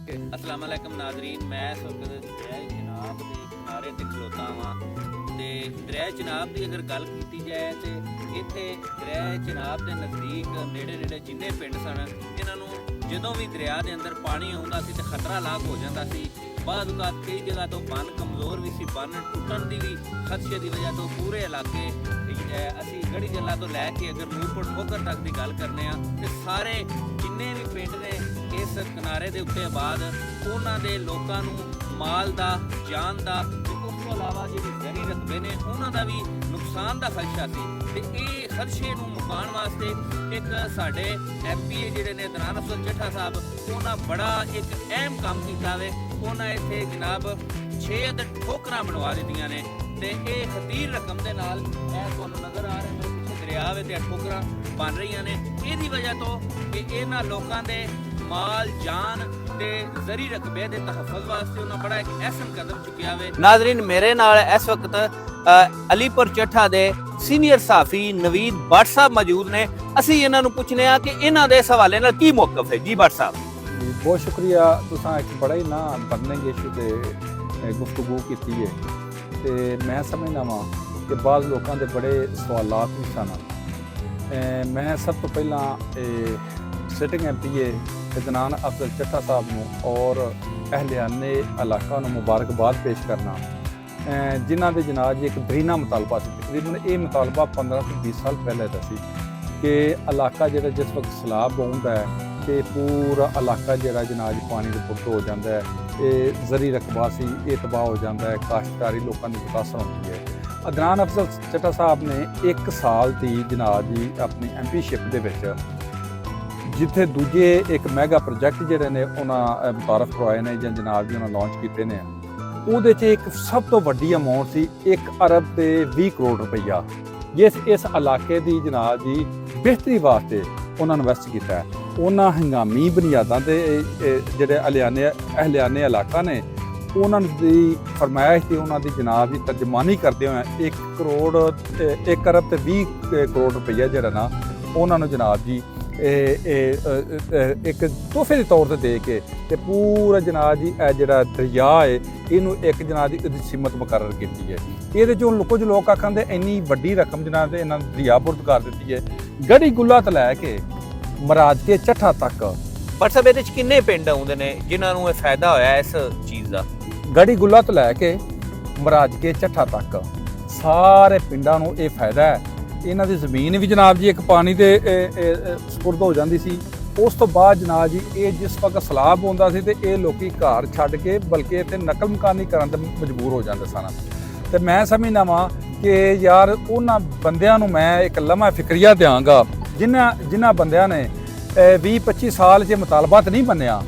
अस्सलाम वालेकुम नाज़रीन, मैं इस वक्त दरिया चिनाब के किनारे ते खलोता हाँ। तो दरिया चिनाब की अगर गल की जाए तो इत्थे दरिया चिनाब के नज़दीक नेड़े नेड़े जिन्ने पिंड सन इन्हों जदों भी दरिया के अंदर पानी आउंदा सी ते खतरा लाक हो जाता सी। बाद कई जगह तो बन कमज़ोर भी सी, बन टुटन की भी खदशे की वजह तो पूरे इलाके असी गढ़ी जला तो लैके अगर नूरपुर ठोकर तक की गल करने तो सारे जिन्ने भी पिंड ने इस किनारे के उत्ते बाद उन्होंने दे लोगों माल का जान का उस तो इलावा जी जरी रकबे ने उन्होंने भी नुकसान का खदशा सी। ते ये खदशे मुकाने वास्ते एक साडे MP जिहड़े ने अदनान अफजल चट्ठा साहब उन्होंने बड़ा एक अहम काम किया वे। उन्होंने इत्थे जनाब 6 ठोकरां बनवा दित्तियां ने ते ये खतीर रकम के नाल तुहानूं नज़र आ रहे मेरे पिछे दरिया वे ते ठोकरां बन रही ने। इसदी वजह तो कि इन्हां लोकां दे माल जान ते जरी रकबे दे तहफ़्फ़ुज़ वास्ते उन्होंने बड़ा एक अहम कदम चुकिया वे। नाज़रीन, मेरे नाल इस वक्त अलीपुर चट्ठा दे सीनियर सहाफ़ी नवीद भट्ट साहब मौजूद ने। असीं इन्हां नूं पुछने आ कि इन्हां दे इस हवाले नाल की मौक़िफ़ है। जी भट्ट साहब जी, बहुत शुक्रिया। तुसां एक बड़ा ही ना बर्निंग इशू ते गुफ्तगू की है ते मैं समझना वा कि बाज़ लोगों के बड़े सवालात भी सन। मैं सब तो पहला सिटिंग MPA अदनान अफजल चट्ठा साहब नूं और अहलियाने इलाका नूं मुबारकबाद पेश करना जिन्हां दे जनाब एक बरीना मुतालबा सी। तकरीबन ये मुतालबा 15 से 20 साल पहले का सी कि इलाका जिहड़ा जिस वक्त सैलाब आउंदा है तो पूरा इलाका जिहड़ा जनाब पानी के पुट हो जाता है। ये जरी रकबा सी ये तबाह हो जाता है, काश्तकारी लोगों की मुतासर होती है। अदनान अफजल चट्ठा साहब ने 1 साल की जनाब जी अपनी MPशिप दे विच जिथे दूजे एक मैगा प्रोजैक्ट जिहड़े ने उन्होंने मुतारफ करवाए ने ਜਾਂ जनाब जी उन्होंने लॉन्च किए ने। ਉਹਦੇ 'ਚ एक सब तो वड्डी अमाउंट सी 1 अरब ते 20 करोड़ रुपया जिस इस इलाके की जनाब जी बेहतरी वास्ते उन्होंने इन्वैस्ट किया है। उन्होंने हंगामी बुनियादां ते जिहड़े अहलियाने इलाका ने उन्होंने दी फरमाइश ते उन्होंने जनाब जी तर्जमानी करते हुए 1 अरब ते 20 करोड़ रुपया जिहड़ा ना उन्होंने जनाब जी एक तोहफे के तौर पर दे के पूरा जनाब जी जिहड़ा दरिया है इनू एक जनाब जी इसकी सीमत मुकर्रर की है। ये जो कुछ लोग आखते इन्नी वड्डी रकम जनाब इन्होंने दरिया पुरद कर दी है। गढ़ी गुला तो लैके मराज के चट्ठा तक पर सब ये किन्ने पिंड आउंदे ने जिन्होंने फायदा होया इस चीज़ का। गढ़ी गुला तो लैके मराज के चट्ठा तक सारे पिंडां नूं ये फायदा है। इन्हां दी ज़मीन भी जनाब जी एक पानी दे सपुर्द हो जाती सी। उस तो बाद जनाब जी ये जिस वक्त सैलाब आउंदा सी ते ये लोकी घर छड्ड के बल्कि इत्थे नकल मकानी करन ते मजबूर हो जाते सन। ते मैं समझना वा कि यार उन्हां बंदियां नूं मैं एक लम्हा फिक्रिया देंगा जिन्हां बंदियां ने 20-25 साल च मुतालबा नहीं बनिया,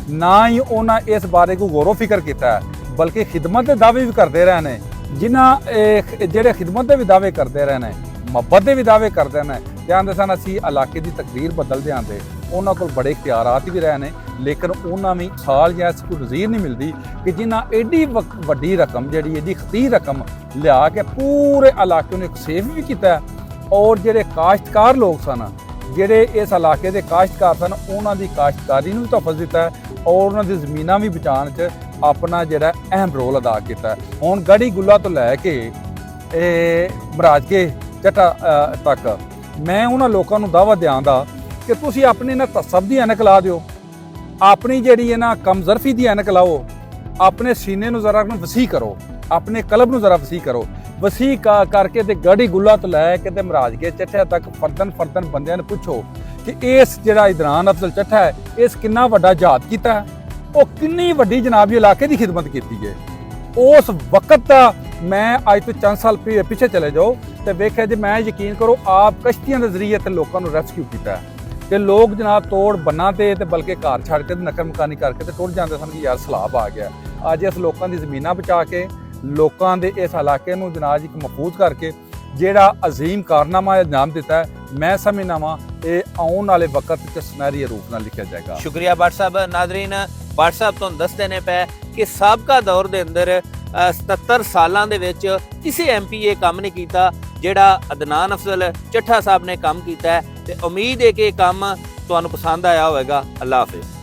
ना ही उन्हें इस बारे को गौर फिक्र किया बल्कि खिदमत के दावे भी करते रहे ने। जिन्हें जेडे खिदमत के भी दावे करते रहे ने, मुहब्बत के भी दावे करते हैं ते आंदे सन असी इलाके की तकदीर बदल देंगे। उन्होंने को बड़े इख्तियारात भी रहे ने लेकिन उन्होंने भी साल या ऐसी कोई नज़ीर नहीं मिलती कि जिन्हें एडी वड्डी रकम जी एडी खतीर रकम लिया के पूरे इलाके एक सेफ भी किया। और जेडे काश्तकार लोग सन जेडे इस इलाके के काश्तकार सन उन्होंने काश्तकारी भी तोहफा दिता है और उन्होंने ज़मीनां भी बचाने अपना जोड़ा अहम रोल अदा किया। हुण गढ़ी गुला तो लैके मराज के चट्ठा तक मैं उन्होंने लोगों को दावा देंगा कि तुसीं अपनी ना तसब की ऐनक ला दिओ, अपनी जी ना कमजरफी की ऐनक लाओ, अपने सीने को जरा वसी करो, अपने कलब को जरा वसी करो, वसी करके ते गढ़ी गुला तो लैके ते मराज के चट्ठे तक फर्दन बंदियां ने पुछो कि इस जिहड़ा अदनान अफजल चट्ठा है इस कितना वड्डा जहाद किया है, वो कितनी वड्डी जनाब इलाके की खिदमत की है। उस वक्त का मैं अज तो चंद साल पिछे चले जाओ तो वेख्या जी मैं यकीन करो आप कश्तियों के जरिए ते लोगों को रेस्क्यू किया कि लोग जनाब तोड़ बन्ना ते बल्कि घर छड़ के नकल मकानी करके ते टुट जाते सन कि यार सैलाब आ गया। अज इस लोगों की ज़मीनां बचा के लोगों के इस इलाके में जनाब जी महफूज करके जेड़ा अजीम कारनामा अंजाम दिता है मैं समझना वा ये आने वाले वक्त च सुनहरी रूप में लिखा जाएगा। शुक्रिया भट्ट साहब। नाज़रीन, भट्ट साहब तुहानूं दस देने पे कि साबका दौर के अंदर 77 सालों के किसी MP ये काम नहीं किया जिहड़ा अदनान अफजल चट्ठा साहब ने काम किया है। ते उम्मीद है कि काम तुहानूं पसंद आया होगा। अल्लाह हाफिज़।